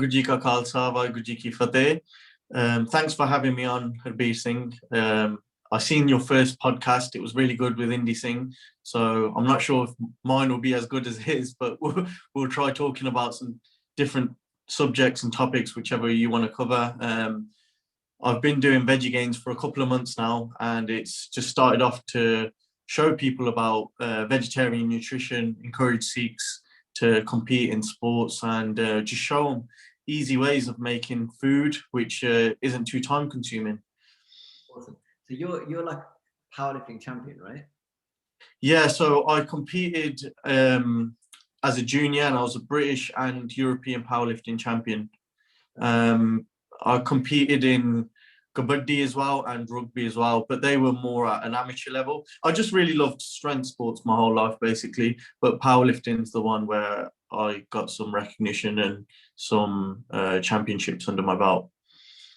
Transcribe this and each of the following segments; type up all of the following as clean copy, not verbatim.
Guruji Ka Khalsa, Guruji Ki Fateh. Thanks for having me on, Harbir Singh. I've seen your first podcast. It was really good with Indy Singh. So I'm not sure if mine will be as good as his, but we'll try talking about some different subjects and topics, whichever you want to cover. I've been doing Veggie gains for a couple of months now, and it's just started off to show people about vegetarian nutrition, encourage Sikhs to compete in sports, and just show them easy ways of making food which isn't too time consuming. Awesome. So you're like powerlifting champion, right? Yeah, so I competed as a junior, and I was a British and European powerlifting champion. I competed in kabaddi as well and rugby as well, but they were more at an amateur level. I just really loved strength sports my whole life, basically, but powerlifting's the one where I got some recognition and some championships under my belt.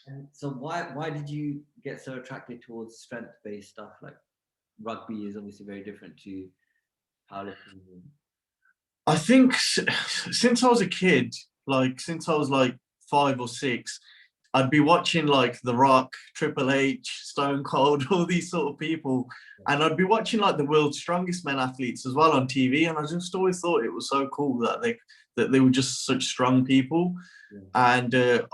And so why did you get so attracted towards strength-based stuff? Like rugby is obviously very different to powerlifting. I think since I was a kid, like since I was like 5 or 6, I'd be watching like The Rock, Triple H, Stone Cold, all these sort of people. And I'd be watching like the world's strongest men athletes as well on TV. And I just always thought it was so cool that they were just such strong people. Yeah. And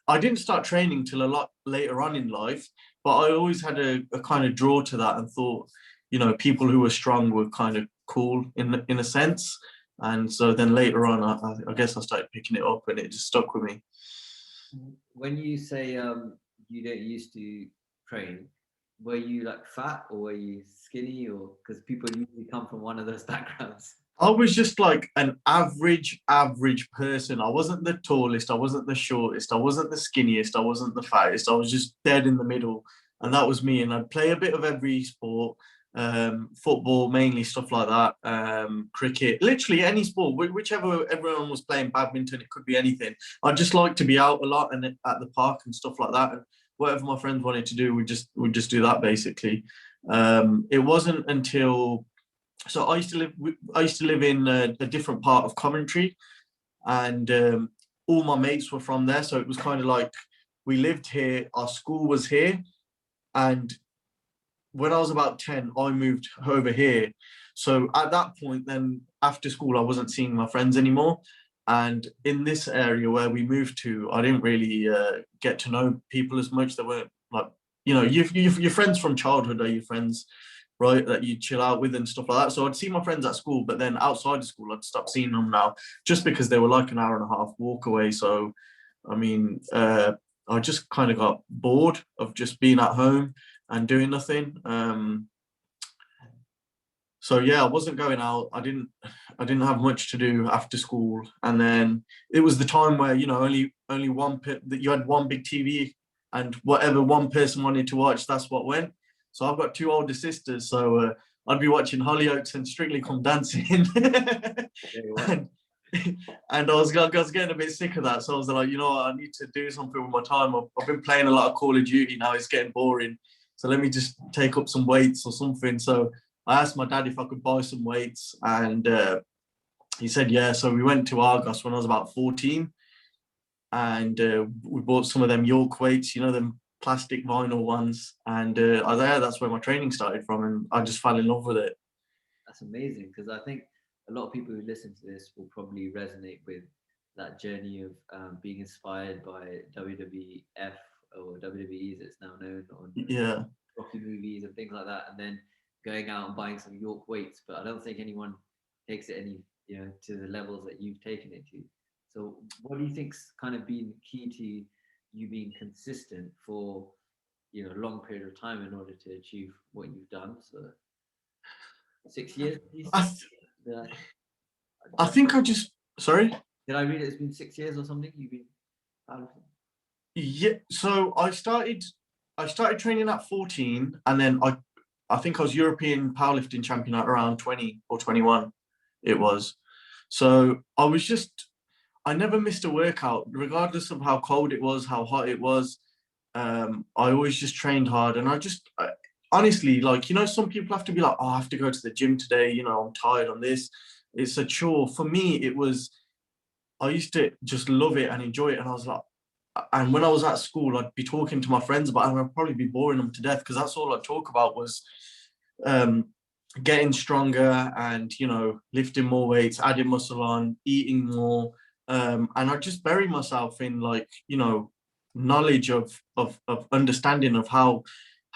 I didn't start training till a lot later on in life, but I always had a kind of draw to that and thought, you know, people who were strong were kind of cool in a sense. And so then later on, I guess I started picking it up and it just stuck with me. When you say you don't used to train, were you like fat or were you skinny, or because people usually come from one of those backgrounds? I was just like an average person. I wasn't the tallest, I wasn't the shortest, I wasn't the skinniest, I wasn't the fattest. I was just dead in the middle, and that was me. And I'd play a bit of every sport, football mainly, stuff like that, cricket, literally any sport, whichever everyone was playing, badminton, it could be anything. I'd just like to be out a lot and at the park and stuff like that, and whatever my friends wanted to do, we'd just do that basically. It wasn't until I used to live in a different part of Coventry, and all my mates were from there, so it was kind of like we lived here, our school was here, and when I was about 10, I moved over here. So at that point, then after school, I wasn't seeing my friends anymore. And in this area where we moved to, I didn't really get to know people as much. They weren't like, you know, your friends from childhood are your friends, right, that you chill out with and stuff like that. So I'd see my friends at school, but then outside of school, I'd stop seeing them now just because they were like an hour and a half walk away. So, I mean, I just kind of got bored of just being at home and doing nothing. So yeah, I wasn't going out. I didn't have much to do after school. And then it was the time where, you know, only one that you had one big TV, and whatever one person wanted to watch, that's what went. So I've got 2 older sisters, so I'd be watching Hollyoaks and Strictly Come Dancing. and I was getting a bit sick of that. So I was like, you know what, I need to do something with my time. I've been playing a lot of Call of Duty now. It's getting boring. So let me just take up some weights or something. So I asked my dad if I could buy some weights, and he said, yeah. So we went to Argos when I was about 14, and we bought some of them York weights, you know, them plastic vinyl ones. And that's where my training started from, and I just fell in love with it. That's amazing, because I think a lot of people who listen to this will probably resonate with that journey of being inspired by WWF or WWE, as it's now known, on Rocky movies and things like that, and then going out and buying some York weights. But I don't think anyone takes it to the levels that you've taken it to. So what do you think's kind of been key to you being consistent for a long period of time in order to achieve what you've done? So 6 years? I think I just, sorry? Did I read it's been 6 years or something you've been powerlifting? Yeah, so I started training at 14, and then I think I was European powerlifting champion at around 20 or 21 it was. So I never missed a workout, regardless of how cold it was, how hot it was. I always just trained hard, and honestly, like, you know, some people have to be like, oh, I have to go to the gym today, you know, I'm tired on this. It's a chore. For me, it was, I used to just love it and enjoy it. And I was like, and when I was at school, I'd be talking to my friends about it, and I'd probably be boring them to death because that's all I'd talk about was um, getting stronger and, you know, lifting more weights, adding muscle on, eating more. And I just bury myself in, like, you know, knowledge of understanding of how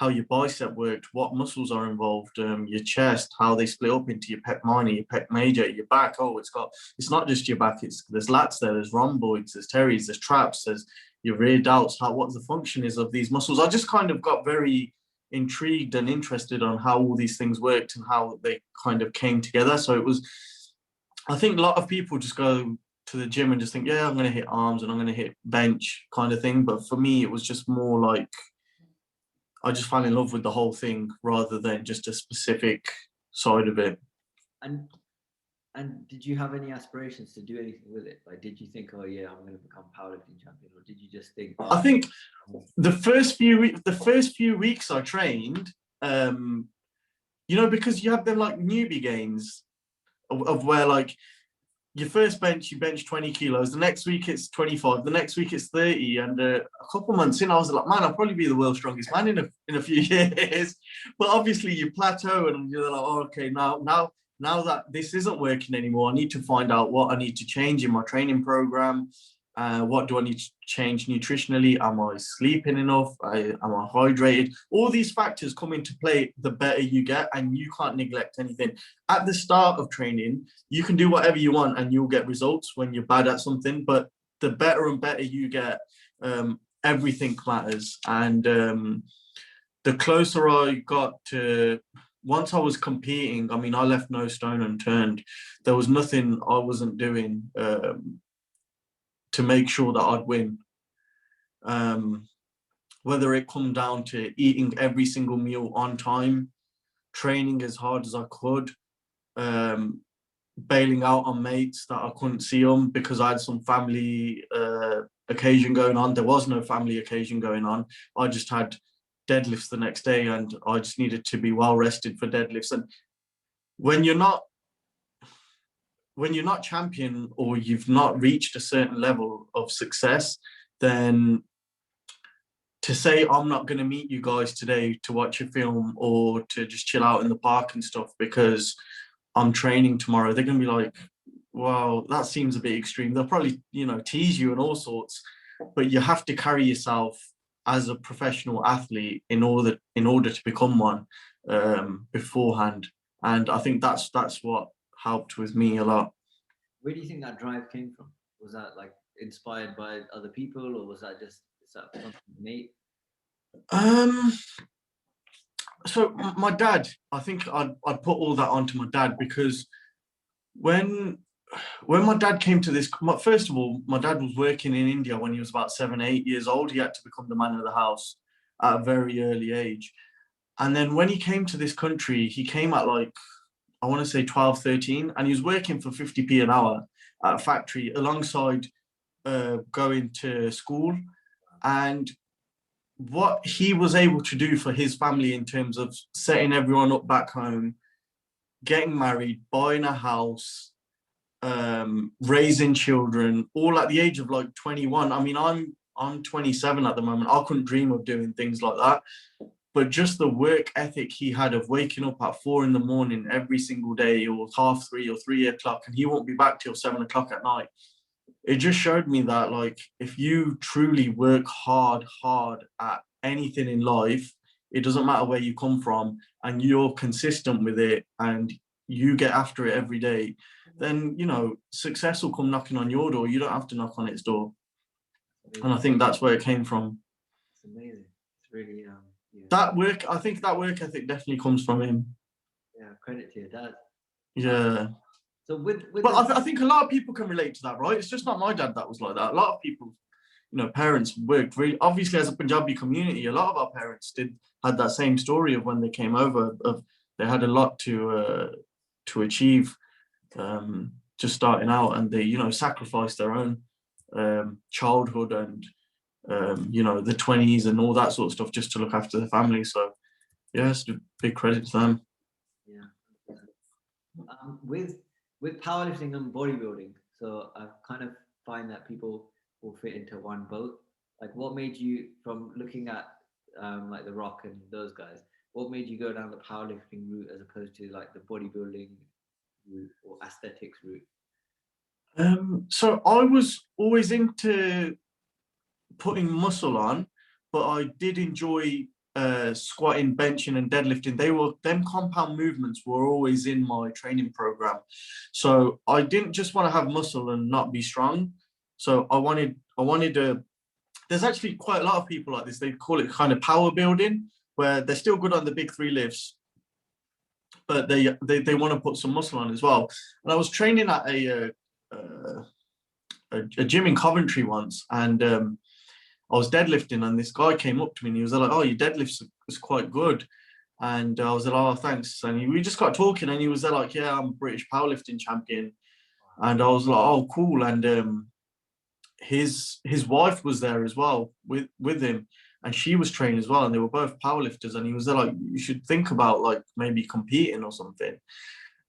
your bicep worked, what muscles are involved, your chest, how they split up into your pec minor, your pec major, your back. Oh, it's not just your back. There's lats there, there's rhomboids, there's teres, there's traps, there's your rear delts. What the function is of these muscles. I just kind of got very intrigued and interested on how all these things worked and how they kind of came together. So it was, I think a lot of people just go to the gym and just think, yeah, I'm going to hit arms and I'm going to hit bench kind of thing. But for me, it was just more like, I just fell in love with the whole thing rather than just a specific side of it. And did you have any aspirations to do anything with it? Like, did you think, oh yeah, I'm going to become powerlifting champion, or did you just think? Oh, I think the first few weeks I trained, you know, because you have them like newbie games of where, like, your first bench, you bench 20 kilos. The next week it's 25. The next week it's 30. And a couple months in, I was like, man, I'll probably be the world's strongest man in a few years. But obviously you plateau and you're like, oh, okay, now that this isn't working anymore, I need to find out what I need to change in my training program. What do I need to change nutritionally? Am I sleeping enough? Am I hydrated? All these factors come into play the better you get, and you can't neglect anything. At the start of training, you can do whatever you want and you'll get results when you're bad at something, but the better and better you get, everything matters. And the closer I got to, once I was competing, I mean, I left no stone unturned. There was nothing I wasn't doing to make sure that I'd win. Whether it come down to eating every single meal on time, training as hard as I could, bailing out on mates that I couldn't see them because I had some family occasion going on. There was no family occasion going on. I just had deadlifts the next day and I just needed to be well rested for deadlifts. And when you're not champion or you've not reached a certain level of success, then to say I'm not going to meet you guys today to watch a film or to just chill out in the park and stuff because I'm training tomorrow, they're going to be like, wow, that seems a bit extreme. They'll probably, you know, tease you and all sorts, but you have to carry yourself as a professional athlete in order to become one beforehand. And I think that's what helped with me a lot. Where do you think that drive came from? Was that like inspired by other people, or was that just something innate? So my dad, I think I'd put all that onto my dad because when my dad came to this, first of all, my dad was working in India when he was about 7, 8 years old. He had to become the man of the house at a very early age. And then when he came to this country, he came at like, I want to say 12, 13, and he was working for 50p an hour at a factory alongside going to school. And what he was able to do for his family in terms of setting everyone up back home, getting married, buying a house, raising children, all at the age of like 21. I mean, I'm 27 at the moment. I couldn't dream of doing things like that. But just the work ethic he had of waking up at 4 a.m. every single day, or 3:30 or 3 o'clock, and he won't be back till 7 o'clock at night. It just showed me that, like, if you truly work hard at anything in life, it doesn't matter where you come from, and you're consistent with it and you get after it every day, then, you know, success will come knocking on your door. You don't have to knock on its door. And I think that's where it came from. It's amazing. It's really yeah. I think that work ethic definitely comes from him. Yeah, credit to your dad. Yeah. So but I think a lot of people can relate to that, right? It's just not my dad that was like that. A lot of people, you know, parents worked really, obviously as a Punjabi community, a lot of our parents had that same story of when they came over, of they had a lot to achieve, just starting out, and they, you know, sacrificed their own childhood and you know, the 20s and all that sort of stuff just to look after the family. So yeah, it's a big credit to them. Yeah. With powerlifting and bodybuilding, so I've kind of find that people will fit into one boat? Like, what made you, from looking at like The Rock and those guys, what made you go down the powerlifting route as opposed to like the bodybuilding route or aesthetics route? So I was always into putting muscle on, but I did enjoy squatting, benching, and deadlifting. Them compound movements were always in my training program. So I didn't just want to have muscle and not be strong. So I wanted to. There's actually quite a lot of people like this. They call it kind of power building, where they're still good on the big three lifts, but they want to put some muscle on as well. And I was training at a gym in Coventry once, and I was deadlifting, and this guy came up to me and he was like, "Oh, your deadlifts is quite good." And I was like, "Oh, thanks." And we just got talking, and he was there like, "Yeah, I'm British powerlifting champion." And I was like, "Oh, cool." And his wife was there as well with him, and she was trained as well, and they were both powerlifters. And he was there like, "You should think about like maybe competing or something."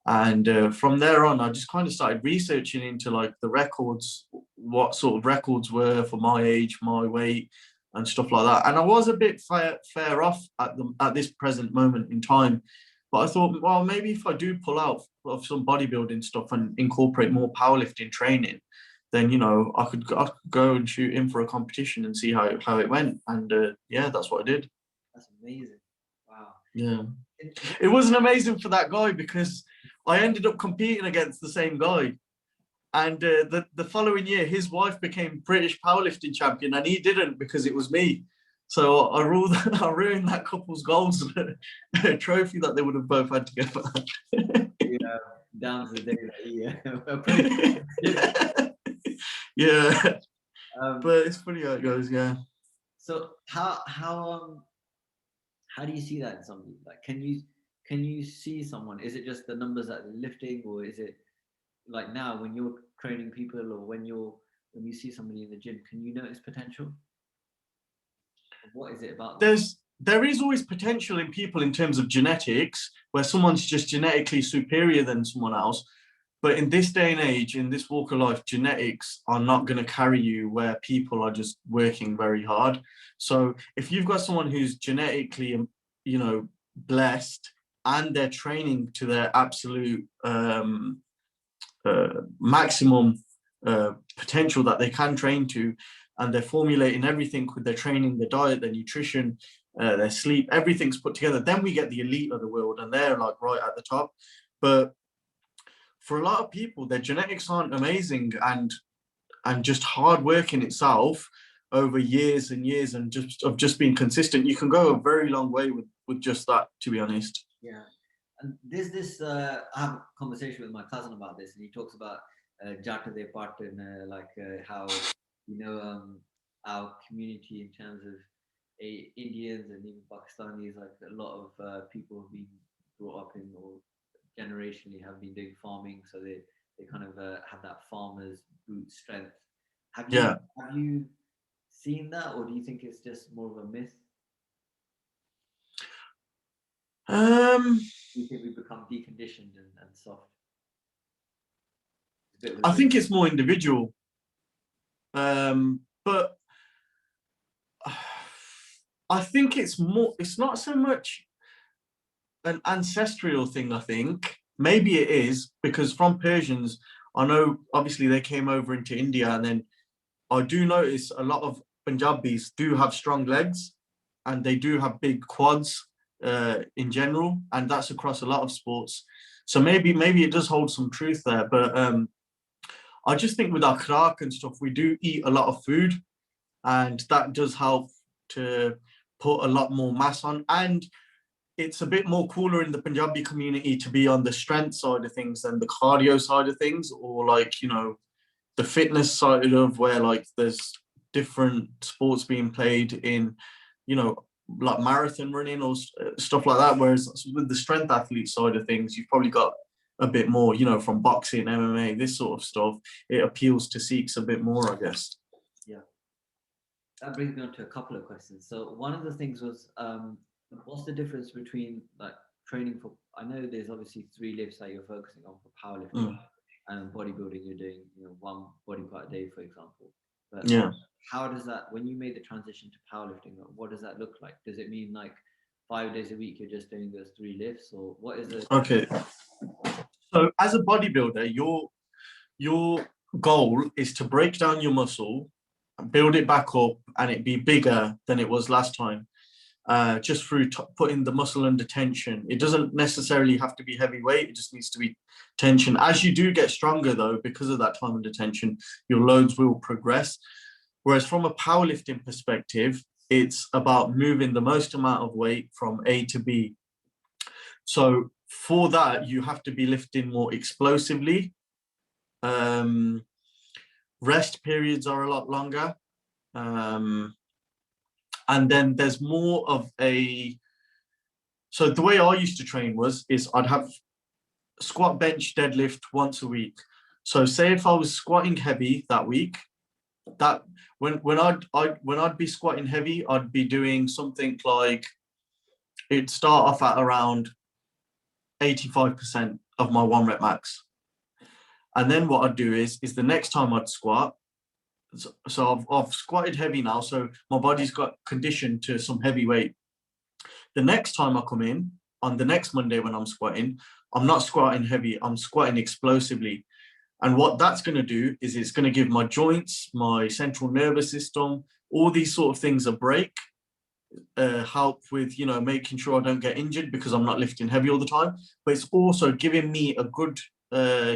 And from there on, I just kind of started researching into like the records, what sort of records were for my age, my weight, and stuff like that. And I was a bit fair off at this present moment in time, but I thought, well, maybe if I do pull out of some bodybuilding stuff and incorporate more powerlifting training, then I could go and shoot in for a competition and see how it went. And yeah, that's what I did. That's amazing. Wow. Yeah. It wasn't amazing for that guy because I ended up competing against the same guy. And the following year, his wife became British powerlifting champion, and he didn't because it was me. So I ruined that couple's goals, a trophy that they would have both had together. Yeah, down to the day that Yeah, but it's funny how it goes. Yeah. So how do you see that in somebody? Like, can you see someone? Is it just the numbers that they're lifting, or is it like now when you're training people, or when you see somebody in the gym, can you notice potential? What is it about them? There is always potential in people in terms of genetics, where someone's just genetically superior than someone else. But in this day and age, in this walk of life, genetics are not going to carry you where people are just working very hard. So if you've got someone who's genetically, blessed, and they're training to their absolute maximum potential that they can train to, and they're formulating everything with their training, their diet, their nutrition, their sleep, everything's put together, then we get the elite of the world, and they're like right at the top. But for a lot of people, their genetics aren't amazing, and just hard work in itself over years and years, and just being consistent, you can go a very long way with just that, to be honest. Yeah. And there's this I have a conversation with my cousin about this, and he talks about Jata de Part, and how our community in terms of Indians and even Pakistanis, like a lot of people have been brought up in, or generationally have been doing farming, so they kind of have that farmer's brute strength. Have you seen that, or do you think it's just more of a myth? Do you think we become deconditioned and soft? I think it's more individual, but I think it's not so much an ancestral thing. I think maybe it is, because from Persians, I know obviously they came over into India, and then I do notice a lot of Punjabis do have strong legs, and they do have big quads in general, and that's across a lot of sports. So maybe it does hold some truth there. But I just think with our khrak and stuff, we do eat a lot of food, and that does help to put a lot more mass on. And it's a bit more cooler in the Punjabi community to be on the strength side of things than the cardio side of things, or like, the fitness side of where like there's different sports being played in, like marathon running or stuff like that. Whereas with the strength athlete side of things, you've probably got a bit more, from boxing, MMA, this sort of stuff. It appeals to Sikhs a bit more, I guess. Yeah. That brings me on to a couple of questions. So one of the things was, what's the difference between like training for, I know there's obviously 3 lifts that you're focusing on for powerlifting. and bodybuilding, you're doing, you know, one body part a day, for example. But Yeah. how does that, when you made the transition to powerlifting, what does that look like? Does it mean like 5 days a week you're just doing those 3 lifts, or what is it? Okay. So as a bodybuilder, your goal is to break down your muscle, build it back up, and it be bigger than it was last time. Just through putting the muscle under tension. It doesn't necessarily have to be heavy weight. It just needs to be tension. As you do get stronger, though, because of that time under tension, your loads will progress. Whereas from a powerlifting perspective, it's about moving the most amount of weight from A to B. So for that, you have to be lifting more explosively. Rest periods are a lot longer. And then there's more of a, so the way I used to train is I'd have squat, bench, deadlift once a week. So say if I was squatting heavy that week, that when I'd be squatting heavy, I'd be doing something like, it'd start off at around 85% of my 1 rep max. And then what I'd do is the next time I'd squat, so I've squatted heavy now, so my body's got conditioned to some heavy weight. The next time I come in, on the next Monday when I'm squatting, I'm not squatting heavy, I'm squatting explosively. And what that's going to do is it's going to give my joints, my central nervous system, all these sort of things a break, help with, you know, making sure I don't get injured because I'm not lifting heavy all the time. But it's also giving me a good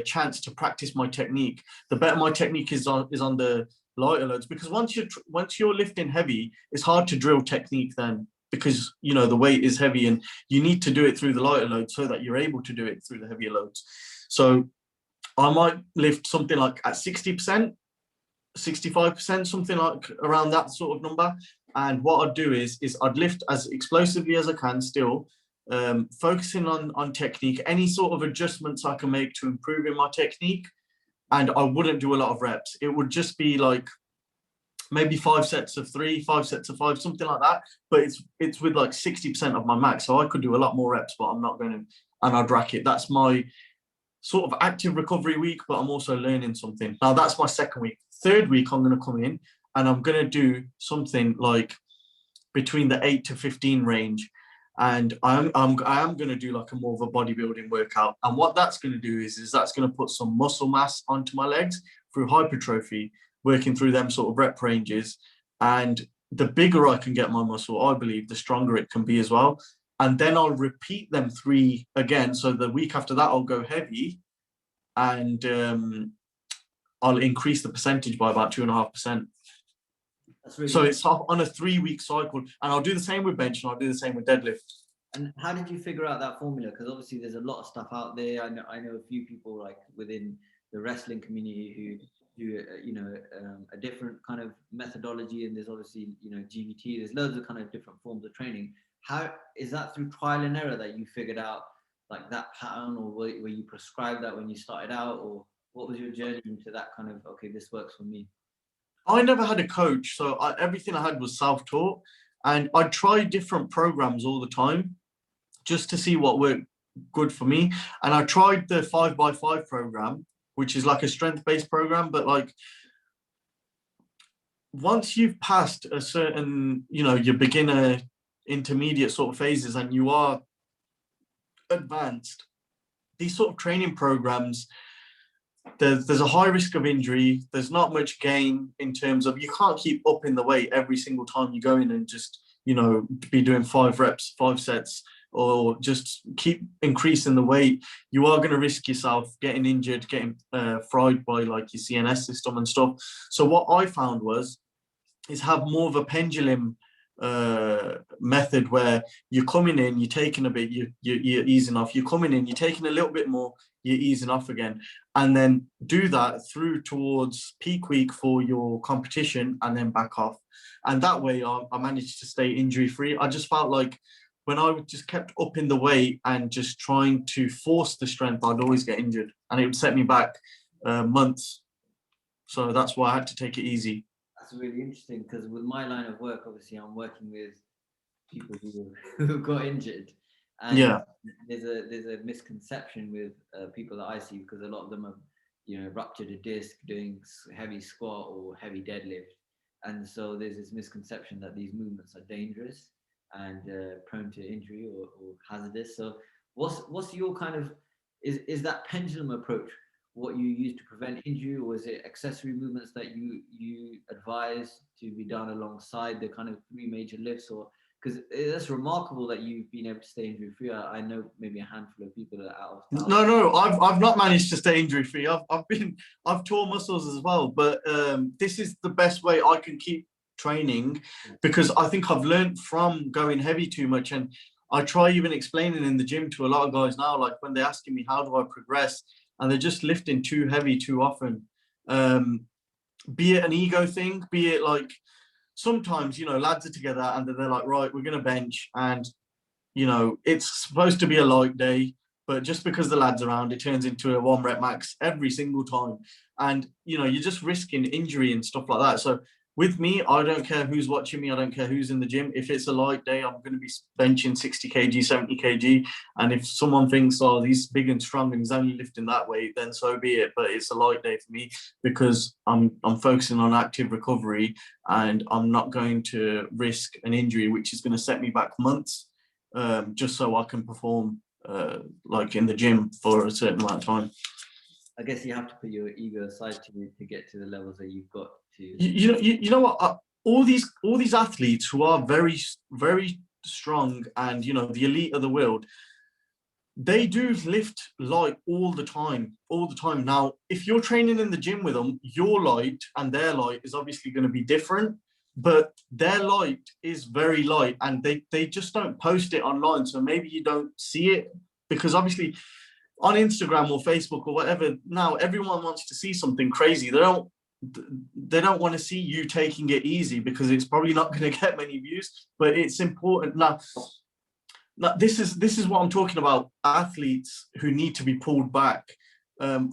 chance to practice my technique. The better my technique is on the lighter loads, because once you're lifting heavy, it's hard to drill technique then, because, you know, the weight is heavy and you need to do it through the lighter loads so that you're able to do it through the heavier loads. So I might lift something like at 60%, 65%, something like around that sort of number. And what I'd do is I'd lift as explosively as I can still, focusing on technique, any sort of adjustments I can make to improving my technique. And I wouldn't do a lot of reps. It would just be like maybe 5 sets of 3, 5 sets of 5, something like that. But it's with like 60% of my max. So I could do a lot more reps, but I'm not going to, and I'd rack it. That's my sort of active recovery week, but I'm also learning something. Now that's my second week. Third week, I'm going to come in and I'm going to do something like between the 8 to 15 range. And I am going to do like a more of a bodybuilding workout. And what that's going to do is that's going to put some muscle mass onto my legs through hypertrophy, working through them sort of rep ranges. And the bigger I can get my muscle, I believe, the stronger it can be as well. And then I'll repeat them 3 again. So the week after that, I'll go heavy, and I'll increase the percentage by about 2.5%. That's really so it's on a 3-week cycle, and I'll do the same with bench, and I'll do the same with deadlift. And how did you figure out that formula? Because obviously there's a lot of stuff out there. I know a few people like within the wrestling community who do a different kind of methodology, and there's obviously, you know, GVT. There's loads of kind of different forms of training. How is that through trial and error that you figured out like that pattern, or were you prescribed that when you started out, or what was your journey into that kind of, okay, this works for me? I never had a coach, so everything I had was self-taught, and I tried different programs all the time just to see what worked good for me. And I tried the 5x5 program, which is like a strength-based program, but like once you've passed a certain, you know, your beginner, intermediate sort of phases, and you are advanced, these sort of training programs, there's a high risk of injury. There's not much gain in terms of, you can't keep upping the weight every single time you go in and just, you know, be doing 5 reps, 5 sets, or just keep increasing the weight. You are going to risk yourself getting injured, getting fried by like your CNS system and stuff. So what I found is have more of a pendulum method, where you're coming in, you're taking a bit, you're easing off, you're coming in, you're taking a little bit more, you're easing off again, and then do that through towards peak week for your competition, and then back off. And that way I managed to stay injury free. I just felt like when I just kept upping the weight and just trying to force the strength, I'd always get injured, and it would set me back months. So that's why I had to take it easy. That's really interesting, because with my line of work, obviously I'm working with people who got injured, and yeah, there's a misconception with people that I see, because a lot of them have ruptured a disc doing heavy squat or heavy deadlift. And so there's this misconception that these movements are dangerous and prone to injury or hazardous. So what's your kind of, is that pendulum approach what you use to prevent injury, or is it accessory movements that you advise to be done alongside the kind of three major lifts? Or because that's remarkable that you've been able to stay injury free. I know maybe a handful of people that are out of town. No, I've not managed to stay injury free. I've torn muscles as well, but this is the best way I can keep training, because I think I've learned from going heavy too much. And I try even explaining in the gym to a lot of guys now, like when they're asking me how do I progress, and they're just lifting too heavy too often. Be it an ego thing, be it like sometimes, lads are together and they're like, right, we're going to bench, and, it's supposed to be a light day, but just because the lad's around, it turns into a 1 rep max every single time. And, you're just risking injury and stuff like that. So with me, I don't care who's watching me. I don't care who's in the gym. If it's a light day, I'm going to be benching 60 kg, 70 kg. And if someone thinks, oh, he's big and strong and he's only lifting that weight, then so be it. But it's a light day for me because I'm focusing on active recovery, and I'm not going to risk an injury, which is going to set me back months, just so I can perform like in the gym for a certain amount of time. I guess you have to put your ego aside to get to the levels that you've got to. You know what? All these athletes who are very, very strong and, the elite of the world, they do lift light all the time. Now, if you're training in the gym with them, your light and their light is obviously going to be different, but their light is very light, and they just don't post it online. So maybe you don't see it, because obviously on Instagram or Facebook or whatever, now everyone wants to see something crazy. They don't want to see you taking it easy, because it's probably not going to get many views. But it's important. Now this is what I'm talking about. Athletes who need to be pulled back.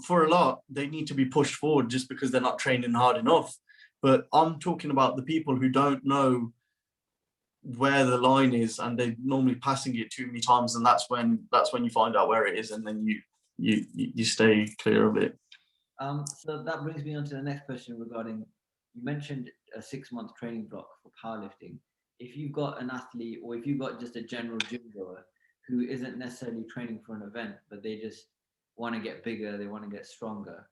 For a lot, they need to be pushed forward just because they're not training hard enough. But I'm talking about the people who don't know where the line is, and they're normally passing it too many times, and that's when you find out where it is, and then you stay clear of it. So that brings me on to the next question regarding, you mentioned a 6-month training block for powerlifting. If you've got an athlete, or if you've got just a general gym goer who isn't necessarily training for an event, but they just want to get bigger, they want to get stronger,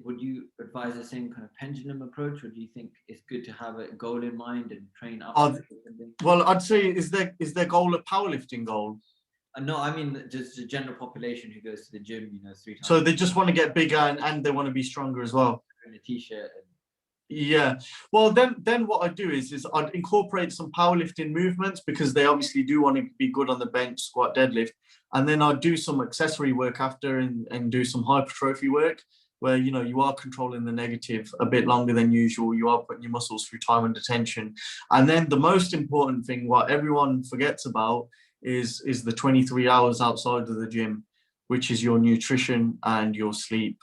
would you advise the same kind of pendulum approach, or do you think it's good to have a goal in mind and train up? Well, I'd say is their goal a powerlifting goal? No, I mean just the general population who goes to the gym, 3 times. So they just want to get bigger and they want to be stronger as well. In a t-shirt. Yeah. Well, then what I'd do is I'd incorporate some powerlifting movements, because they obviously do want to be good on the bench, squat, deadlift. And then I'd do some accessory work after, and do some hypertrophy work, where, you are controlling the negative a bit longer than usual. You are putting your muscles through time under tension. And then the most important thing, what everyone forgets about, is the 23 hours outside of the gym, which is your nutrition and your sleep.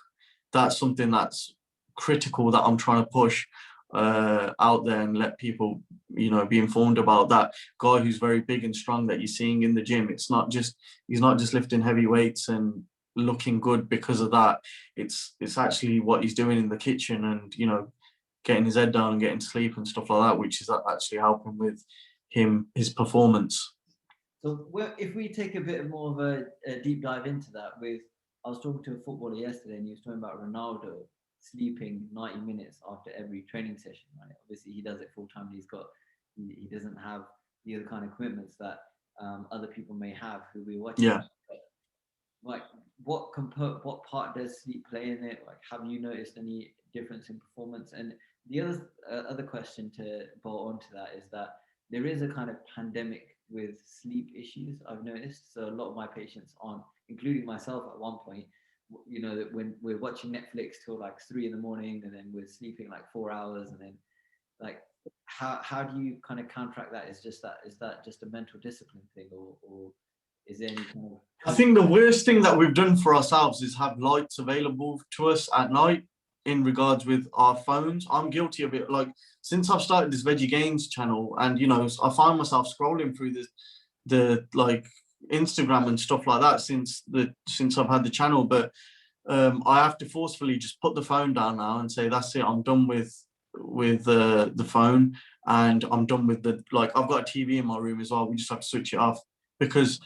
That's something that's critical that I'm trying to push out there and let people, be informed about. That guy who's very big and strong that you're seeing in the gym, he's not just lifting heavy weights and looking good because of that. It's actually what he's doing in the kitchen, and getting his head down and getting sleep and stuff like that, which is actually helping with his performance. So if we take a bit more of a deep dive into that, I was talking to a footballer yesterday, and he was talking about Ronaldo sleeping 90 minutes after every training session, right? Obviously he does it full time. He doesn't have the other kind of commitments that other people may have who we watch. Yeah. Like what part does sleep play in it? Like, have you noticed any difference in performance? And the other question to bolt onto that is that there is a kind of pandemic with sleep issues, I've noticed. So a lot of my patients aren't, including myself at one point, that when we're watching Netflix till like 3 a.m, and then we're sleeping like 4 hours, and then like how do you kind of counteract that? Is that just a mental discipline thing, or is there any kind of... I think the worst thing that we've done for ourselves is have lights available to us at night in regards with our phones. I'm guilty of it. Like, since I've started this Veggie Gains channel, and I find myself scrolling through the like Instagram and stuff like that since I've had the channel. But I have to forcefully just put the phone down now and say, that's it, I'm done with the phone, and I'm done with the, like, I've got a TV in my room as well. We just have to switch it off, because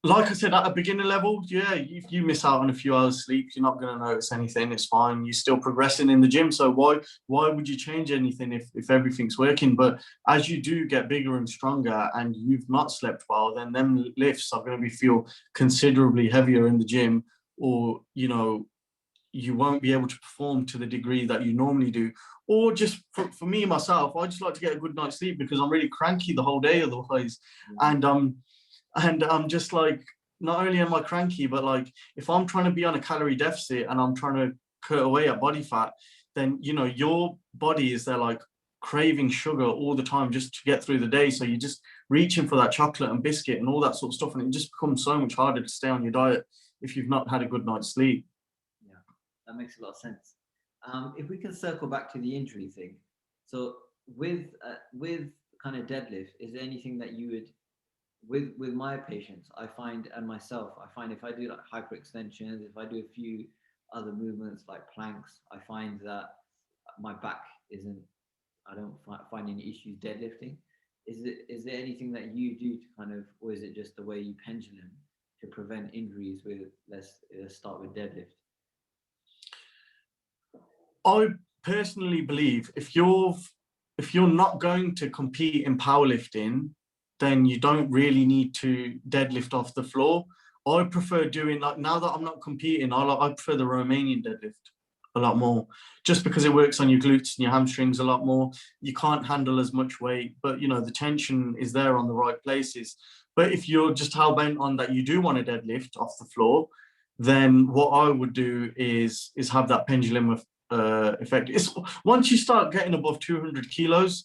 like I said, at a beginner level, yeah, if you miss out on a few hours sleep, you're not going to notice anything. It's fine. You're still progressing in the gym. So why would you change anything if everything's working? But as you do get bigger and stronger and you've not slept well, then them lifts are going to be feel considerably heavier in the gym, or, you know, you won't be able to perform to the degree that you normally do. Or just for me, myself, I just like to get a good night's sleep because I'm really cranky the whole day otherwise. And I'm just like, not only am I cranky, but like, if I'm trying to be on a calorie deficit and I'm trying to cut away at body fat, then, you know, your body is there like craving sugar all the time just to get through the day. So you're just reaching for that chocolate and biscuit and all that sort of stuff. And it just becomes so much harder to stay on your diet if you've not had a good night's sleep. Yeah, that makes a lot of sense. If we can circle back to the injury thing, so with kind of deadlift, is there anything that you would, with my patients, I find, and myself, I find if I do like hyperextensions, if I do a few other movements like planks, I find that my back isn't, I don't find any issues deadlifting. Is there anything that you do to kind of, or is it just the way you pendulum to prevent injuries with, let's start with deadlift? I personally believe if you're not going to compete in powerlifting, then you don't really need to deadlift off the floor. I prefer doing, like, now that I'm not competing, I prefer the Romanian deadlift a lot more, just because it works on your glutes and your hamstrings a lot more. You can't handle as much weight, but, you know, the tension is there on the right places. But if you're just hell bent on that you do want to deadlift off the floor, then what I would do is have that pendulum effect. It's once you start getting above 200 kilos,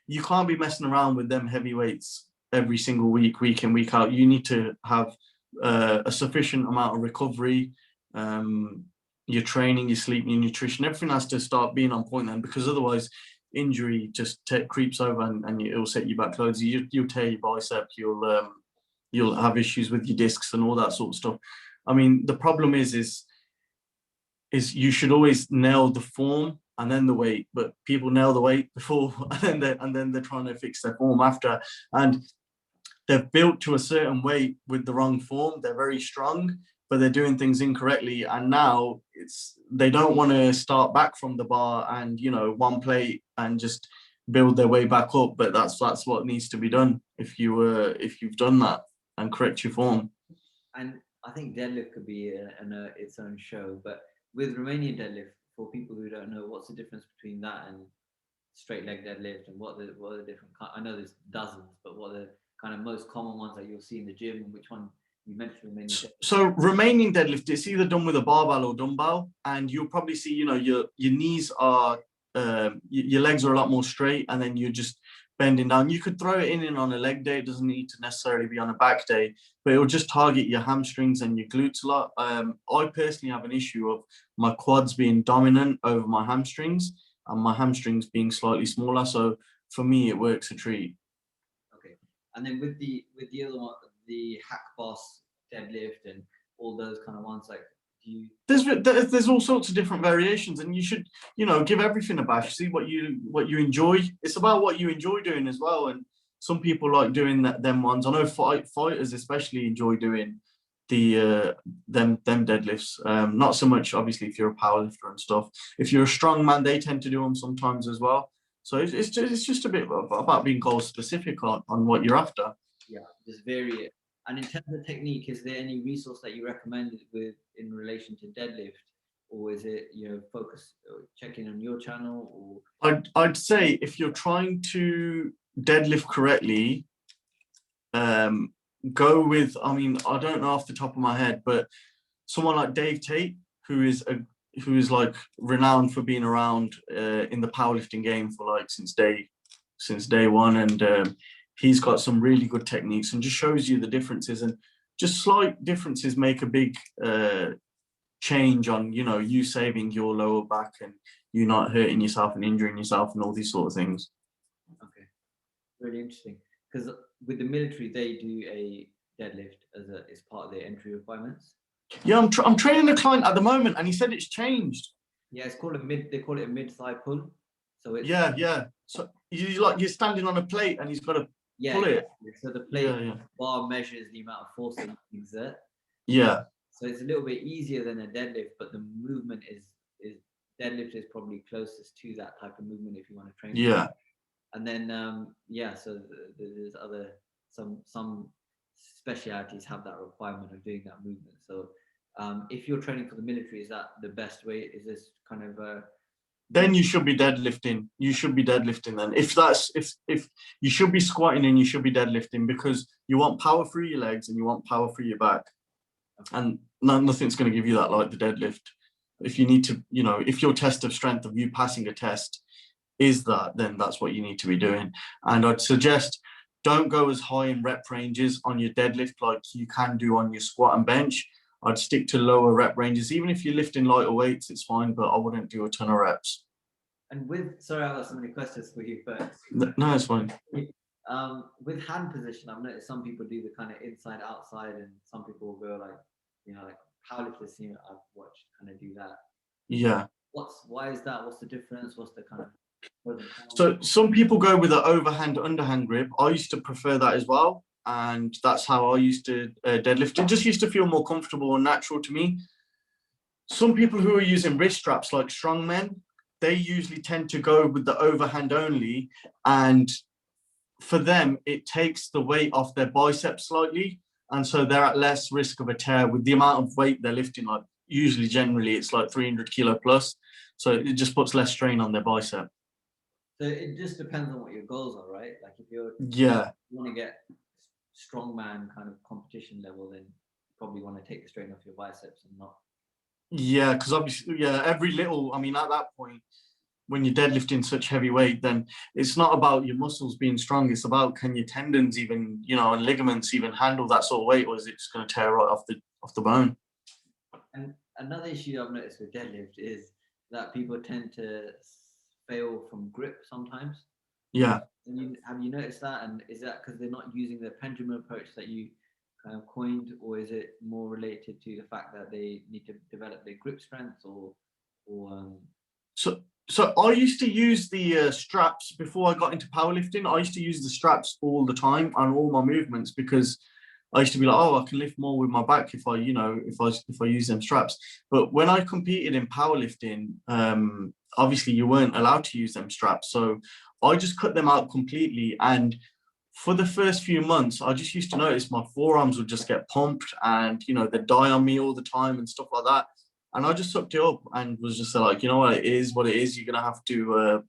you can't be messing around with them heavy weights every single week, week in, week out. You need to have a sufficient amount of recovery. Your training, your sleep, your nutrition, everything has to start being on point then, because otherwise injury just creeps over and it'll set you back loads. You'll tear your bicep, you'll have issues with your discs and all that sort of stuff. I mean, the problem is you should always nail the form and then the weight, but people nail the weight before and then they're trying to fix their form after, and they're built to a certain weight with the wrong form. They're very strong, but they're doing things incorrectly, and now they don't want to start back from the bar and, you know, one plate and just build their way back up. But that's what needs to be done if you've done that and correct your form. And I think deadlift could be its own show, but with Romanian deadlift, for people who don't know, what's the difference between that and straight leg deadlift, and what are the different? I know there's dozens, but what are the kind of most common ones that you'll see in the gym, and which one you mentioned? Romanian deadlift. So Romanian deadlift, it's either done with a barbell or dumbbell, and you'll probably see, you know, your knees are, your legs are a lot more straight, and then you're just bending down. You could throw it in on a leg day. It doesn't need to necessarily be on a back day, but it will just target your hamstrings and your glutes a lot. I personally have an issue of my quads being dominant over my hamstrings and my hamstrings being slightly smaller. So for me, it works a treat. Okay, and then with the other one, the hack boss deadlift and all those kind of ones, like, there's all sorts of different variations, and you should, you know, give everything a bash, see what you enjoy. It's about what you enjoy doing as well, and some people like doing them ones. I know fighters especially enjoy doing the them deadlifts. Not so much obviously if you're a powerlifter and stuff. If you're a strong man, they tend to do them sometimes as well. So it's just a bit about being goal specific on what you're after. Yeah, just vary it. And in terms of technique, is there any resource that you recommend with in relation to deadlift, or is it, you know, focus checking on your channel? Or I'd say if you're trying to deadlift correctly, go with, I mean, I don't know off the top of my head, but someone like Dave Tate, who is like renowned for being around in the powerlifting game for like since day one, and he's got some really good techniques and just shows you the differences, and just slight differences make a big change on, you know, you saving your lower back and you not hurting yourself and injuring yourself and all these sort of things. Okay, really interesting, because with the military they do a deadlift as part of their entry requirements. Yeah, I'm training a client at the moment, and he said it's changed. Yeah, it's called a mid. They call it a mid-thigh pull. So it's Yeah. So you're standing on a plate, and he's got to yeah. pull it. So the plate Yeah. bar measures the amount of force that you exert. Yeah. So it's a little bit easier than a deadlift, but the movement is deadlift is probably closest to that type of movement if you want to train. Yeah. And then so there's other some specialities have that requirement of doing that movement. So if you're training for the military, is that the best way? Is this kind of Then you should be deadlifting. You should be deadlifting then. If you should be squatting and you should be deadlifting, because you want power through your legs and you want power through your back. okay. And nothing's going to give you that like the deadlift. If you need to, if your test of strength of you passing a test is that, then that's what you need to be doing. And I'd suggest don't go as high in rep ranges on your deadlift like you can do on your squat and bench. I'd stick to lower rep ranges. Even if you're lifting lighter weights, it's fine, but I wouldn't do a ton of reps. And sorry, I have so many questions for you, but No, it's fine. With hand position, I've noticed some people do the kind of inside outside, and some people will go like powerlifters I've watched kind of do that. Yeah. Why is that? What's the difference? What's the kind of So some people go with an overhand underhand grip. I used to prefer that as well, and that's how I used to deadlift. It just used to feel more comfortable and natural to me. Some people who are using wrist straps, like strongmen, they usually tend to go with the overhand only, and for them it takes the weight off their biceps slightly, and so they're at less risk of a tear with the amount of weight they're lifting. Like usually, generally, it's like 300 kilo plus, so it just puts less strain on their bicep. So it just depends on what your goals are, right? Like if you want to get strongman kind of competition level, then you probably want to take the strain off your biceps and not. Yeah, because obviously, every little. I mean, at that point, when you're deadlifting such heavy weight, then it's not about your muscles being strong. It's about can your tendons even, and ligaments even handle that sort of weight, or is it just going to tear right off the bone? And another issue I've noticed with deadlift is that people tend to fail from grip sometimes. Yeah. Have you noticed that? And is that because they're not using the pendulum approach that you kind of coined, or is it more related to the fact that they need to develop their grip strength, or So I used to use the straps before I got into powerlifting. I used to use the straps all the time on all my movements, because I used to be like, oh, I can lift more with my back if I use them straps. But when I competed in powerlifting, obviously you weren't allowed to use them straps. So I just cut them out completely. And for the first few months, I just used to notice my forearms would just get pumped, and they'd die on me all the time and stuff like that. And I just sucked it up and was just like, what, it is what it is. You're gonna have to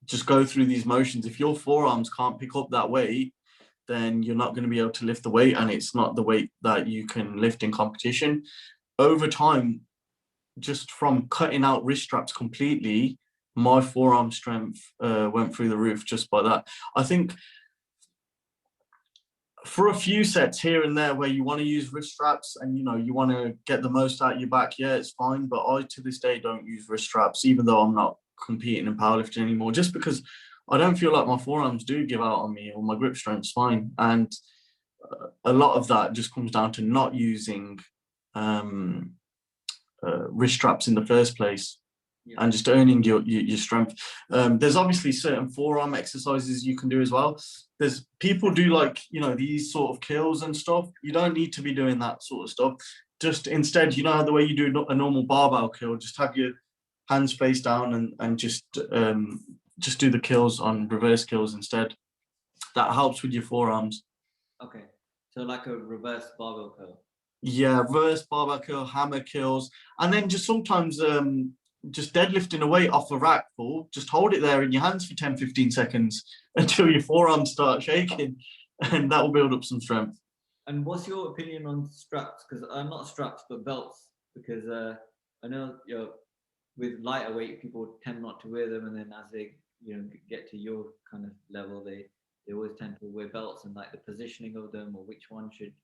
just go through these motions. If your forearms can't pick up that weight, then you're not going to be able to lift the weight, and it's not the weight that you can lift in competition. Over time, just from cutting out wrist straps completely, my forearm strength went through the roof just by that. I think for a few sets here and there where you want to use wrist straps and you want to get the most out of your back, yeah, it's fine. But I to this day don't use wrist straps, even though I'm not competing in powerlifting anymore, just because I don't feel like my forearms do give out on me, or my grip strength's fine. And a lot of that just comes down to not using wrist straps in the first place. Yeah. And just earning your strength. There's obviously certain forearm exercises you can do as well. There's people do like, these sort of kills and stuff. You don't need to be doing that sort of stuff. Just instead, the way you do a normal barbell kill, just have your hands face down and just do the kills on reverse kills instead. That helps with your forearms. Okay. So like a reverse barbell curl. Yeah, reverse barbell curl, hammer kills. And then just sometimes just deadlifting a weight off a rack full, just hold it there in your hands for 10, 15 seconds until your forearms start shaking, and that will build up some strength. And what's your opinion on straps? Because not straps, but belts. Because I know with lighter weight, people tend not to wear them, and then as they get to your kind of level, they always tend to wear belts, and like the positioning of them, or which one should.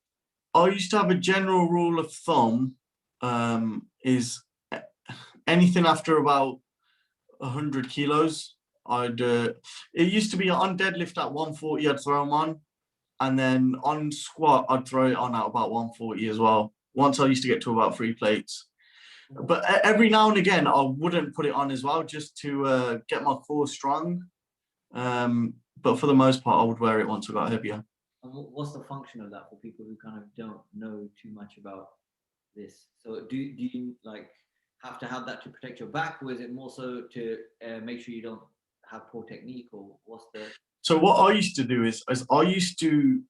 I used to have a general rule of thumb is anything after about 100 kilos, it used to be on deadlift at 140, I'd throw them on. And then on squat, I'd throw it on at about 140 as well. Once I used to get to about 3 plates. But every now and again, I wouldn't put it on as well, just to get my core strong. But for the most part, I would wear it once I got heavier. And what's the function of that for people who kind of don't know too much about this? So do you like have to have that to protect your back, or is it more so to make sure you don't have poor technique, or what's the? So what I used to do is I used to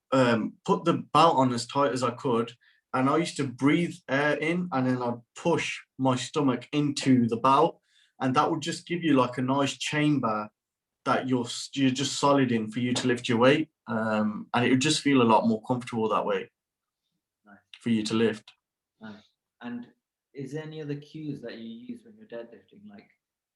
put the belt on as tight as I could, and I used to breathe air in, and then I'd push my stomach into the belt, and that would just give you like a nice chamber that you're just solid in for you to lift your weight, and it would just feel a lot more comfortable that way. Nice. For you to lift. Nice. And is there any other cues that you use when you're deadlifting? Like,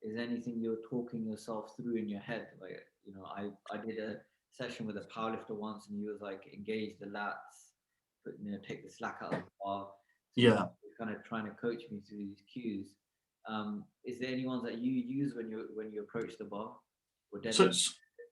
is there anything you're talking yourself through in your head? Like, you know, I did a session with a powerlifter once, and he was like, engage the lats, but you know, take the slack out of the bar. So yeah. Kind of trying to coach me through these cues. Is there any ones that you use when you approach the bar? So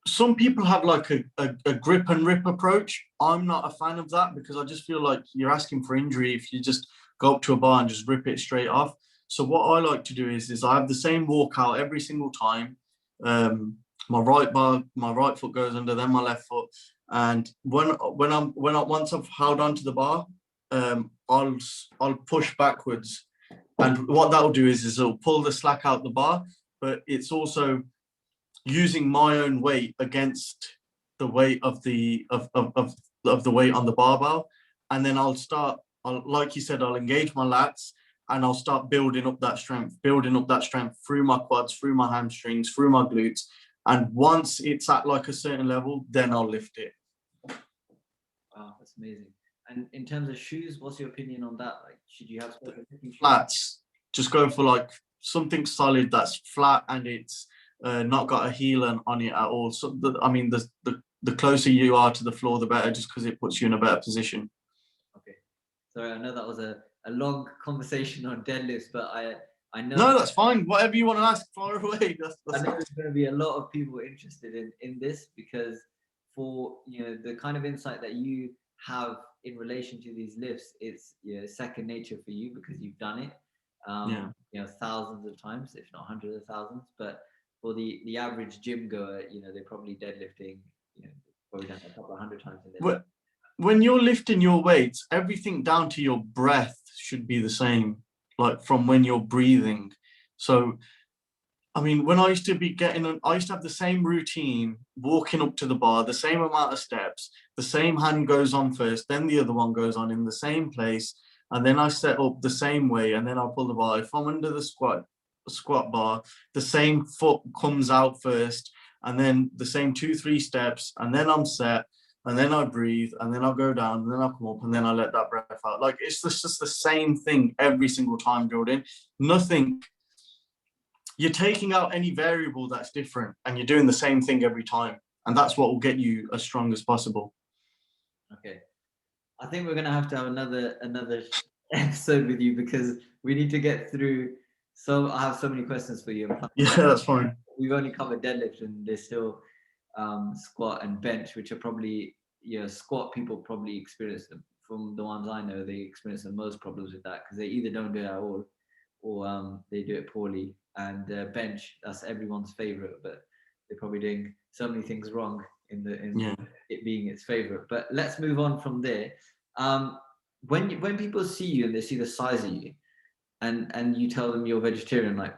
some people have like a grip and rip approach. I'm not a fan of that, because I just feel like you're asking for injury if you just go up to a bar and just rip it straight off. So what I like to do is I have the same walkout every single time. My right foot goes under, then my left foot, and once I've held onto the bar, I'll push backwards, and what that will do is it'll pull the slack out the bar, but it's also using my own weight against the weight of the weight on the barbell, and then like you said, I'll engage my lats, and I'll start building up that strength through my quads, through my hamstrings, through my glutes, and once it's at like a certain level, then I'll lift it. Wow, that's amazing. And in terms of shoes, what's your opinion on that? Like, should you have flats? Just go for like something solid that's flat and it's not got a heel on it at all. So the closer you are to the floor, the better, just because it puts you in a better position. Okay. Sorry, I know that was a long conversation on deadlifts, but I know. No, that's fine. Whatever you want to ask, far away. I know there's going to be a lot of people interested in this, because for the kind of insight that you have in relation to these lifts, it's second nature for you because you've done it. Thousands of times, if not hundreds of thousands. But for the average gym goer, they're probably deadlifting, probably done it a couple of hundred times in their life. When you're lifting your weights, everything down to your breath should be the same, like from when you're breathing. So, I mean, when I used to I used to have the same routine, walking up to the bar, the same amount of steps, the same hand goes on first, then the other one goes on in the same place, and then I set up the same way, and then I'll pull the bar. If I'm under the squat bar, the same foot comes out first, and then the same 2-3 steps, and then I'm set, and then I breathe, and then I'll go down, and then I'll come up, and then I let that breath out. Like, it's just the same thing every single time, Jordan. Nothing. You're taking out any variable that's different, and you're doing the same thing every time, and that's what will get you as strong as possible. Okay, I think we're gonna have to have another episode with you, because we need to get through. So I have so many questions for you. Yeah, that's fine. We've only covered deadlift, and there's still squat and bench, which are probably squat people probably experience them. From the ones I know, they experience the most problems with that, because they either don't do it at all, or they do it poorly. And bench, that's everyone's favorite, but they're probably doing so many things wrong in it being its favorite. But let's move on from there. When people see you and they see the size of you, and you tell them you're vegetarian, like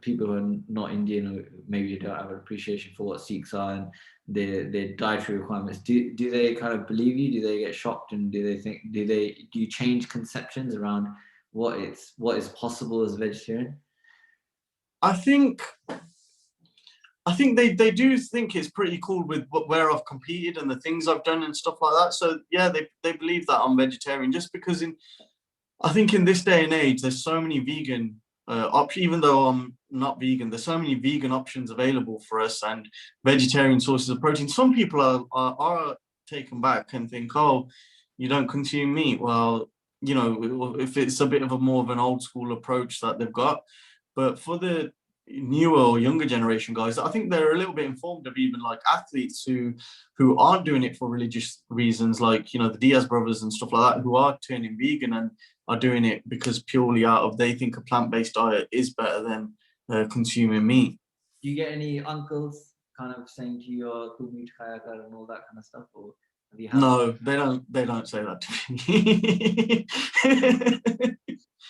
people who are not Indian, or maybe you don't have an appreciation for what Sikhs are and their dietary requirements, do they kind of believe you? Do they get shocked, and do you change conceptions around what is possible as a vegetarian? I think they do think it's pretty cool with where I've competed and the things I've done and stuff like that. So yeah, they believe that I'm vegetarian, just because I think in this day and age, there's so many vegan options. Even though I'm not vegan, there's so many vegan options available for us, and vegetarian sources of protein. Some people are taken back and think, oh, you don't consume meat. Well, if it's a bit of more of an old school approach that they've got. But for the newer or younger generation guys, I think they're a little bit informed of even like athletes who aren't doing it for religious reasons, like the Diaz brothers and stuff like that, who are turning vegan. And are doing it because purely out of they think a plant-based diet is better than consuming meat. Do you get any uncles kind of saying to you, "Oh, tu meat khaya kar," and all that kind of stuff, or have you had? No, they don't. They don't say that to me.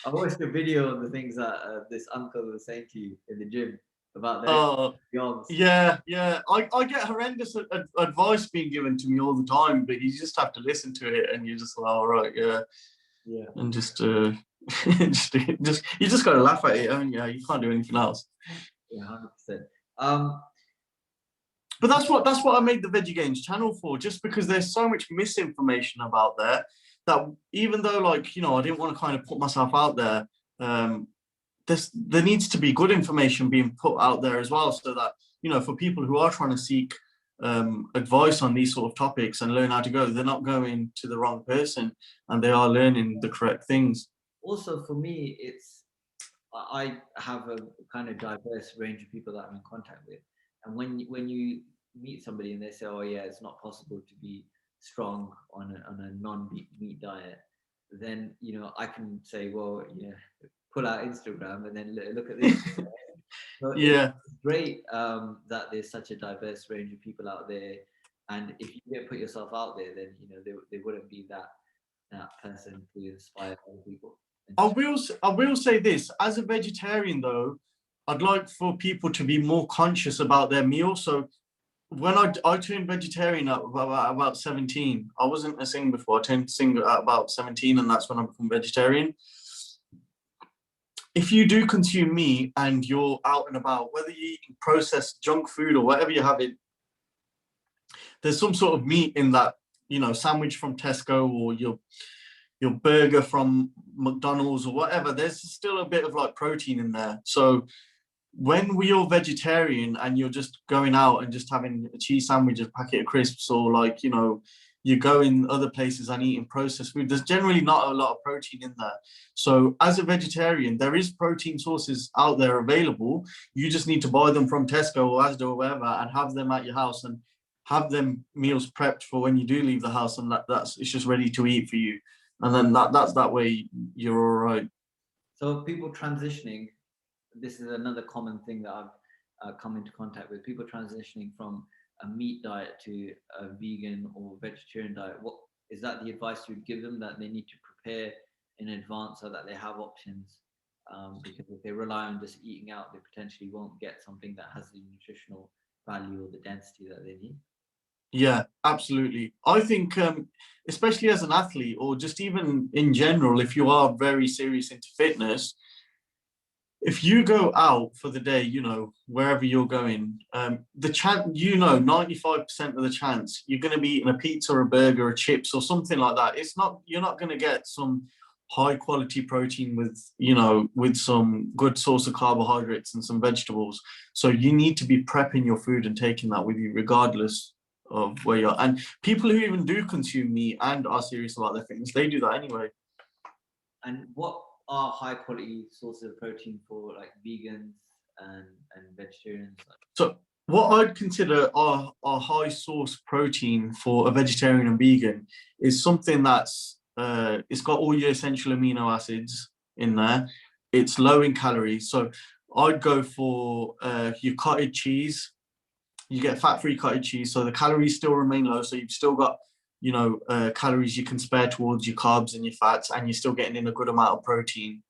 I watched a video of the things that this uncle was saying to you in the gym about their Oh, yawns. yeah. I get horrendous advice being given to me all the time, but you just have to listen to it, and you're just like, all right, yeah, Yeah. and just you just got to laugh at it, haven't you? You can't do anything else. Yeah, 100%. But that's what I made the Veggie Games channel for, just because there's so much misinformation about there that even though, like, you know, I didn't want to kind of put myself out there, there needs to be good information being put out there as well, so that, you know, for people who are trying to seek advice on these sort of topics and learn how to go, they're not going to the wrong person and they are learning the correct things. Also, for me, I have a kind of diverse range of people that I'm in contact with, and when you meet somebody and they say, "Oh yeah, it's not possible to be strong on a non-meat diet," then you know I can say, "Well, yeah, pull out Instagram and then look at this." So it's Yeah. great that there's such a diverse range of people out there, and if you don't put yourself out there, then you know there wouldn't be that person to inspire other people. I will say this, as a vegetarian though, I'd like for people to be more conscious about their meal. So when I turned vegetarian at about 17, I wasn't a singer before. I turned singer at about 17, and that's when I became vegetarian. If you do consume meat and you're out and about, whether you're eating processed junk food or whatever you're having, there's some sort of meat in that, you know, sandwich from Tesco or your burger from McDonald's or whatever. There's still a bit of like protein in there. So when you're vegetarian and you're just going out and just having a cheese sandwich, a packet of crisps, or like, you know, you go in other places and eating processed food, there's generally not a lot of protein in there. So as a vegetarian, there is protein sources out there available. You just need to buy them from Tesco or Asda or wherever and have them at your house and have them meals prepped for when you do leave the house, and that's it's just ready to eat for you. And then that's that way you're all right. So people transitioning, this is another common thing that I've come into contact with. People transitioning from a meat diet to a vegan or vegetarian diet. What is that the advice you would give them, that they need to prepare in advance so that they have options? Because if they rely on just eating out, they potentially won't get something that has the nutritional value or the density that they need. Yeah, absolutely. I think, especially as an athlete, or just even in general, if you are very serious into fitness, if you go out for the day, you know, wherever you're going, the chance, you know, 95% of the chance you're going to be eating a pizza or a burger or chips or something like that. You're not going to get some high quality protein with, you know, with some good source of carbohydrates and some vegetables. So you need to be prepping your food and taking that with you regardless of where you're. And people who even do consume meat and are serious about their fitness, they do that anyway. And what are high quality sources of protein for like vegans and vegetarians? So what I'd consider our high source protein for a vegetarian and vegan is something that's it's got all your essential amino acids in there. It's low in calories. So I'd go for your cottage cheese. You get fat-free cottage cheese, so the calories still remain low. So you've still got, you know, calories you can spare towards your carbs and your fats, and you're still getting in a good amount of protein.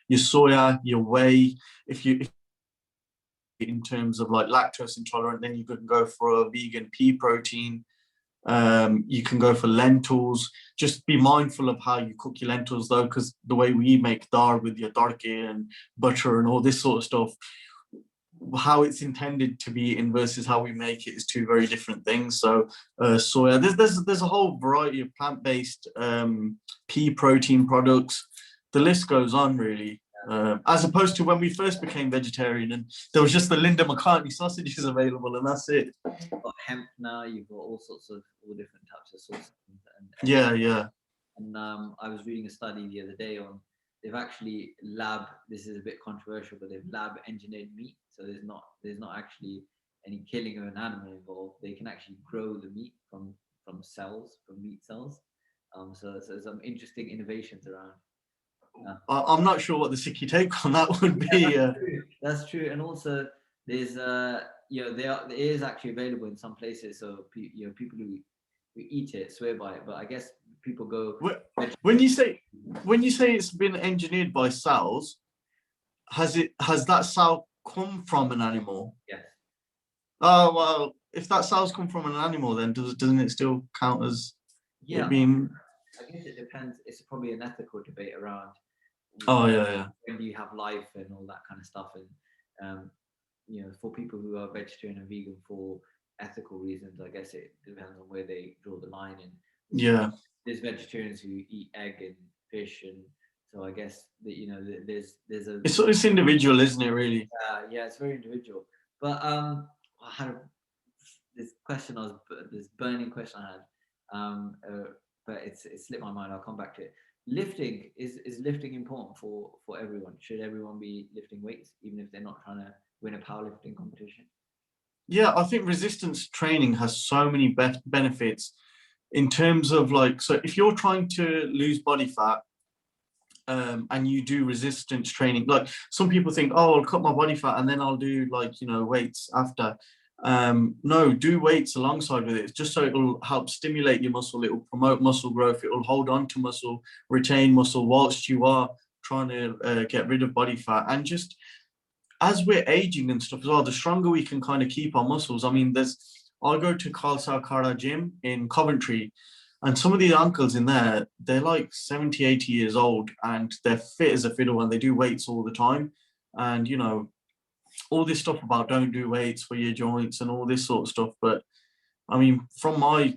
Your soya, your whey. If in terms of like lactose intolerant, then you can go for a vegan pea protein. You can go for lentils. Just be mindful of how you cook your lentils though, because the way we make dal with your darke and butter and all this sort of stuff, how it's intended to be eaten versus how we make it is two very different things. So soya, there's a whole variety of plant-based pea protein products. The list goes on really. As opposed to when we first became vegetarian and there was just the Linda McCartney sausages available and that's it. You've got hemp now, you've got all sorts of all different types of sauces. Yeah. And I was reading a study the other day on, they've actually this is a bit controversial, but they've lab engineered meat. So there's not actually any killing of an animal involved. They can actually grow the meat from cells, from meat cells. So some interesting innovations around. I'm not sure what the Sikhi take on that would be. Yeah, that's true. And also, there's it is actually available in some places. So people who eat it swear by it. But I guess people go. When you say it's been engineered by cells, has that cell come from an animal? Yes. Oh well, if that cell's come from an animal, then doesn't it still count as it being? I guess it depends. It's probably an ethical debate around. Oh yeah. When do you have life and all that kind of stuff, and for people who are vegetarian and vegan for ethical reasons, I guess it depends on where they draw the line. And yeah, there's vegetarians who eat egg and fish, and so I guess that there's a. It's individual, isn't it? Really. Yeah, it's very individual. But I had this burning question I had, but it slipped my mind. I'll come back to it. Lifting is lifting important for everyone? Should everyone be lifting weights, even if they're not trying to win a powerlifting competition? Yeah, I think resistance training has so many benefits in terms of so if you're trying to lose body fat, and you do resistance training, like some people think, oh, I'll cut my body fat and then I'll do weights after. No, do weights alongside with it, just so it'll help stimulate your muscle, it will promote muscle growth, it will hold on to muscle, retain muscle whilst you are trying to get rid of body fat. And just as we're aging and stuff as well, the stronger we can kind of keep our muscles. I mean, I go to Khalsa Kara gym in Coventry, and some of these uncles in there, they're like 70, 80 years old, and they're fit as a fiddle, and they do weights all the time. And, all this stuff about don't do weights for your joints and all this sort of stuff. But I mean, from my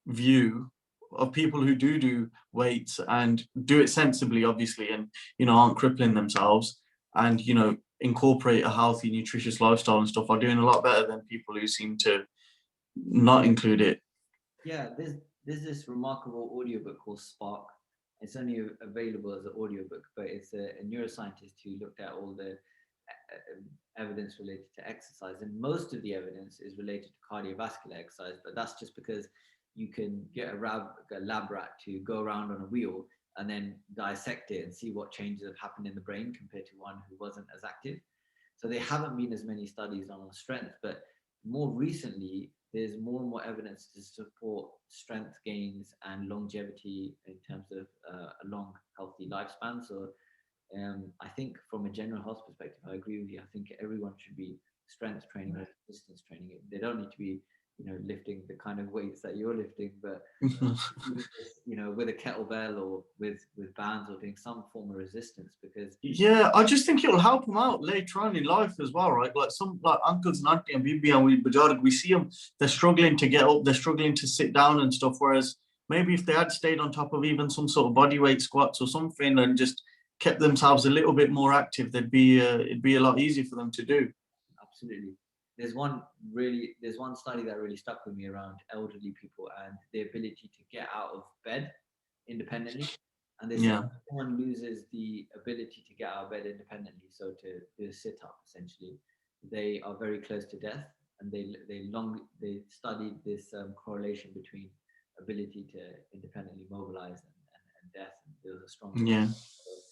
view of people who do weights and do it sensibly, obviously, and, aren't crippling themselves, and, incorporate a healthy, nutritious lifestyle and stuff, are doing a lot better than people who seem to not include it. Yeah, there's this remarkable audiobook called Spark. It's only available as an audiobook, but it's a neuroscientist who looked at all the evidence related to exercise, and most of the evidence is related to cardiovascular exercise. But that's just because you can get a lab rat to go around on a wheel and then dissect it and see what changes have happened in the brain compared to one who wasn't as active. So there haven't been as many studies on strength, but more recently, there's more and more evidence to support strength gains and longevity in terms of a long, healthy lifespan. So I think from a general health perspective, I agree with you. I think everyone should be strength training or resistance training. They don't need to be, lifting the kind of weights that you're lifting, but with a kettlebell or with bands, or doing some form of resistance, because I just think it'll help them out later on in life as well, right? Like some uncles and auntie and bibi, and we see them, they're struggling to get up, they're struggling to sit down and stuff, whereas maybe if they had stayed on top of even some sort of body weight squats or something and just kept themselves a little bit more active, it'd be a lot easier for them to do. Absolutely. There's one study that really stuck with me around elderly people and the ability to get out of bed independently. And they say if someone loses the ability to get out of bed independently, so to do a sit up essentially, they are very close to death. And they studied this correlation between ability to independently mobilize and death. And there was a strong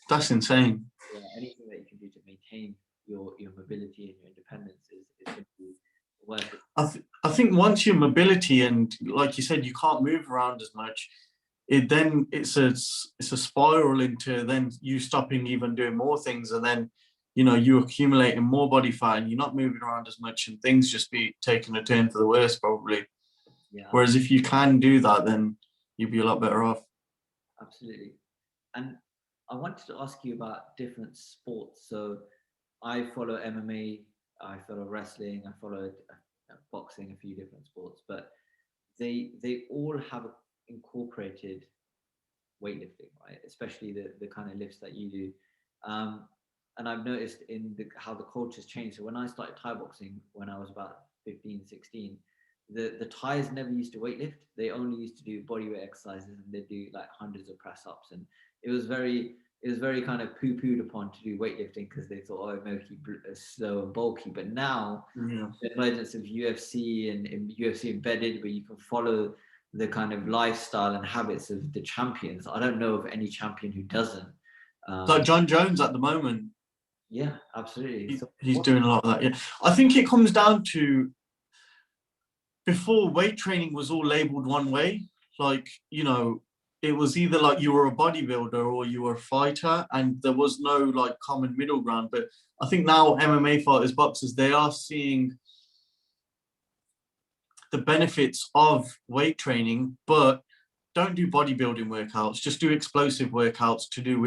that's insane. Yeah, anything that you can do to maintain your mobility and your independence is going to be worth it. I think once your mobility, and like you said, you can't move around as much, it's a spiral into then you stopping even doing more things, and then you accumulating more body fat and you're not moving around as much, and things just be taking a turn for the worse probably. Yeah. Whereas if you can do that, then you'd be a lot better off. Absolutely. And I wanted to ask you about different sports. So I follow MMA, I follow wrestling, I follow boxing, a few different sports, but they all have incorporated weightlifting, right? Especially the kind of lifts that you do. And I've noticed how the culture's changed. So when I started Thai boxing, when I was about 15, 16, the Thais never used to weightlift. They only used to do bodyweight exercises, and they'd do like hundreds of press ups. And it was very kind of poo-pooed upon to do weightlifting because they thought, oh, it makes you slow and bulky. But now the emergence of UFC and UFC embedded, where you can follow the kind of lifestyle and habits of the champions. I don't know of any champion who doesn't. Like John Jones at the moment. Yeah, absolutely. He's doing a lot of that. Yeah, I think it comes down to, before, weight training was all labeled one way. Like, you know, it was either like you were a bodybuilder or you were a fighter, and there was no like common middle ground. But I think now MMA fighters, boxers, they are seeing the benefits of weight training, but don't do bodybuilding workouts. Just do explosive workouts to do with